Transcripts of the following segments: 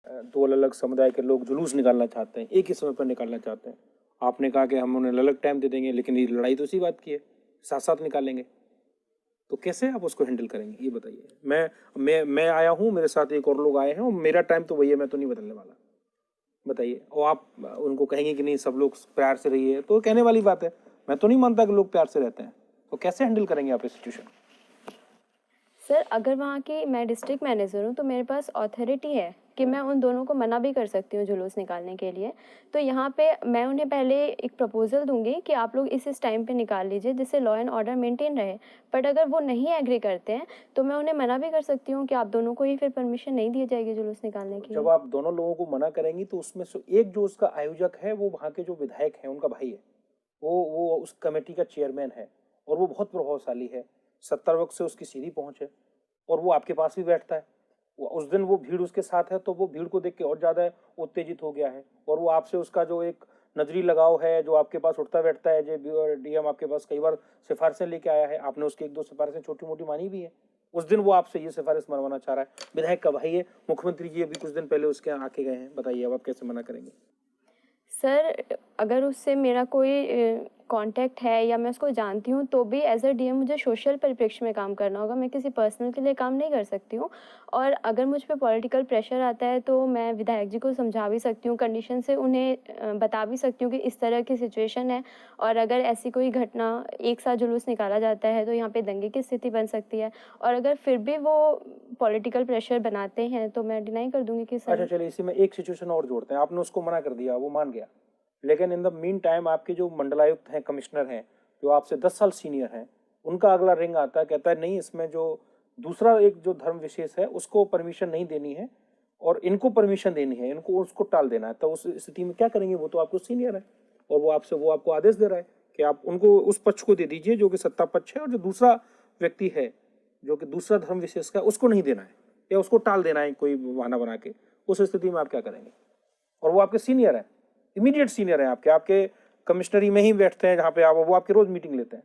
दो अलग अलग समुदाय के लोग जुलूस निकालना चाहते हैं, एक ही समय पर निकालना चाहते हैं। आपने कहा कि हम उन्हें अलग टाइम दे देंगे, लेकिन ये लड़ाई तो उसी बात की है, साथ साथ निकालेंगे। तो कैसे आप उसको हैंडल करेंगे ये बताइए। मैं आया हूँ, मेरे साथ एक और लोग आए हैं और मेरा टाइम तो वही है, मैं तो नहीं बदलने वाला। बताइए। और आप उनको कहेंगे कि नहीं सब लोग प्यार से रहिए, तो कहने वाली बात है। मैं तो नहीं मानता कि लोग प्यार से रहते हैं। तो कैसे हैंडल करेंगे आप इस सिचुएशन? सर, अगर वहाँ की मैं डिस्ट्रिक्ट मैनेजर हूँ तो मेरे पास अथॉरिटी है कि मैं उन दोनों को मना भी कर सकती हूँ जुलूस निकालने के लिए। तो यहाँ पे मैं उन्हें पहले एक प्रपोजल दूंगी कि आप लोग इस टाइम पे निकाल लीजिए जिससे लॉ एंड ऑर्डर मेंटेन रहे। बट अगर वो नहीं एग्री करते हैं तो मैं उन्हें मना भी कर सकती हूँ कि आप दोनों को ही फिर परमिशन नहीं दी जाएगी जुलूस निकालने की। जब आप दोनों लोगों को मना करेंगी तो उसमें से एक जो उसका आयोजक है वो वहाँ के जो विधायक हैं उनका भाई है, वो उस कमेटी का चेयरमैन है और वो बहुत प्रभावशाली है, 70 वर्ष से उसकी सीधी पहुंच है और वो आपके पास भी बैठता है। उस दिन वो भीड़ उसके साथ है तो वो भीड़ को देख के और ज्यादा उत्तेजित हो गया है और वो आपसे उसका जो एक नजरी लगाव है, जो आपके पास उठता बैठता है, जो डीएम आपके पास कई बार सिफारिशें लेके आया है, आपने उसकी एक दो सिफारिशें छोटी मोटी मानी भी है। उस दिन वो आपसे ये सिफारिश मनवाना चाह रहा है, विधायक का भाई है, मुख्यमंत्री जी अभी कुछ दिन पहले उसके यहाँ आके गए हैं। बताइए अब आप कैसे मना करेंगे? सर, अगर उससे मेरा कोई कांटेक्ट है या मैं उसको जानती हूँ तो भी एज अ डीएम मुझे सोशल परिप्रेक्ष्य में काम करना होगा। मैं किसी पर्सनल के लिए काम नहीं कर सकती हूँ। और अगर मुझ पे पॉलिटिकल प्रेशर आता है तो मैं विधायक जी को समझा भी सकती हूँ, कंडीशन से उन्हें बता भी सकती हूँ कि इस तरह की सिचुएशन है और अगर ऐसी कोई घटना एक साथ जुलूस निकाला जाता है तो यहाँ पे दंगे की स्थिति बन सकती है। और अगर फिर भी वो पॉलिटिकल प्रेशर बनाते हैं तो मैं डिनाई कर दूंगी कि अच्छा सर। चलिए, इसी में एक सिचुएशन और जोड़ते हैं। आपने उसको मना कर दिया, वो मान गया, लेकिन इन द मीन टाइम आपके जो मंडलायुक्त हैं, कमिश्नर हैं, जो आपसे 10 साल सीनियर हैं, उनका अगला रिंग आता है, कहता है नहीं इसमें जो दूसरा एक जो धर्म विशेष है उसको परमिशन नहीं देनी है और इनको परमिशन देनी है, इनको उसको टाल देना है। तो उस स्थिति में क्या करेंगे? वो तो आपको सीनियर है और वो आपको आदेश दे रहा है कि आप उनको उस पक्ष को दे दीजिए जो कि सत्ता पक्ष है, और जो दूसरा व्यक्ति है जो कि दूसरा धर्म विशेष का, उसको नहीं देना है या उसको टाल देना है कोई बहाना बना के। उस स्थिति में आप क्या करेंगे? और वो आपके सीनियर है, इमीडिएट सीनियर है, आपके कमिश्नरी में ही बैठते हैं जहाँ पे आप, वो आपकी रोज मीटिंग लेते हैं।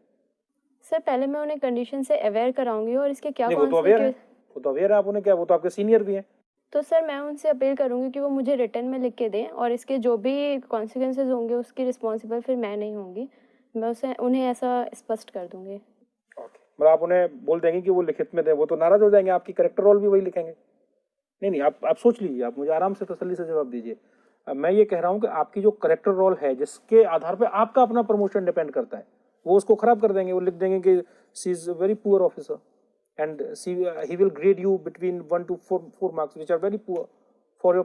सर, पहले मैं उन्हें कंडीशन से अवेयर कराऊंगी और इसके क्या नहीं, वो तो अवेयर है, कॉन्सिक्वेंस। वो तो अवेयर है। आप उन्हें क्या, वो तो आपके सीनियर भी हैं। तो सर, मैं उनसे अपील करूंगी कि वो मुझे रिटर्न में लिख के दें और इसके जो भी कॉन्सिक्वेंसेज होंगे उसकी रिस्पॉन्सिबल फिर मैं नहीं होंगी। मैं उसे उन्हें ऐसा स्पष्ट कर दूंगी। ओके, मतलब आप उन्हें बोल देंगे कि वो लिखित में दें, वो तो नाराज हो जाएंगे, आपकी करेक्टर रोल भी वही लिखेंगे। नहीं नहीं, आप सोच लीजिए, आप मुझे आराम से तसल्ली से जवाब दीजिए। मैं ये कह रहा हूँ कि आपकी जो करेक्टर रोल है, जिसके आधार पे आपका अपना प्रमोशन डिपेंड करता है, वो उसको खराब कर देंगे। वो लिख देंगे कि she is a very poor officer and he will grade you between 1 to 4 marks which are very poor for your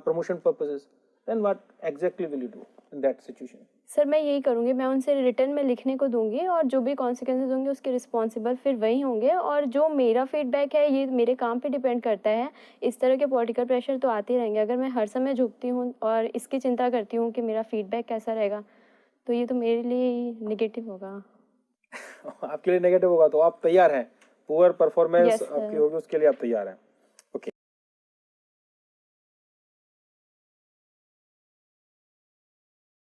promotion purposes. Then what exactly will you do in that situation? Sir, मैं यही करूंगी, मैं उनसे return में लिखने को दूंगी और जो भी कॉन्सिक्वेंसेज होंगे उसके रिस्पॉन्सिबल फिर वही होंगे। और जो मेरा फीडबैक है ये मेरे काम पे डिपेंड करता है। इस तरह के पॉलिटिकल प्रेशर तो आते ही रहेंगे। अगर मैं हर समय झुकती हूँ और इसकी चिंता करती हूँ कि मेरा फीडबैक कैसा रहेगा तो ये तो मेरे लिए ही निगेटिव होगा। आपके लिए नेगेटिव होगा तो आप तैयार हैं, पुअर परफॉर्मेंस यस आपकी सर। होगी उसके लिए आप तैयार हैं?